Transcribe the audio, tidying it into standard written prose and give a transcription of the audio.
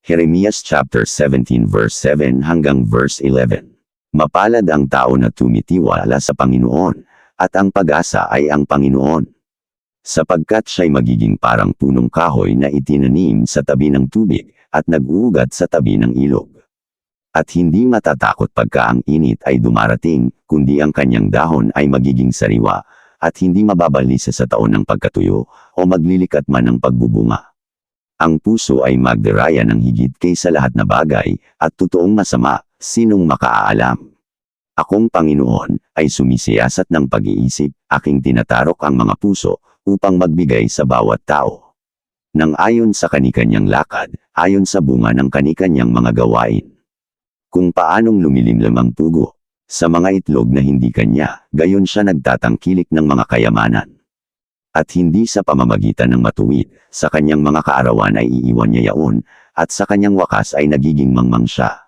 Jeremias chapter 17 verse 7 hanggang verse 11. Mapalad ang tao na tumitiwala sa Panginoon, at ang pag-asa ay ang Panginoon. Sapagkat siya'y magiging parang punong kahoy na itinanim sa tabi ng tubig, at nag-uugat sa tabi ng ilog. At hindi matatakot pagka ang init ay dumarating, kundi ang kanyang dahon ay magiging sariwa, at hindi mababalisa sa taon ng pagkatuyo, o maglilikat man ng pagbubunga. Ang puso ay magdaraya ng higit kaysa lahat na bagay, at totoong masama, sinong makaalam? Akong Panginoon, ay sumisiyasat ng pag-iisip, aking tinatarok ang mga puso, upang magbigay sa bawat tao nang ayon sa kanikanyang lakad, ayon sa bunga ng kanikanyang mga gawain. Kung paanong lumilimlim ang pugo sa mga itlog na hindi kanya, gayon siya nagtatangkilik ng mga kayamanan. At hindi sa pamamagitan ng matuwid, sa kanyang mga kaarawan ay iiwan niya yaon, at sa kanyang wakas ay nagiging mangmang siya.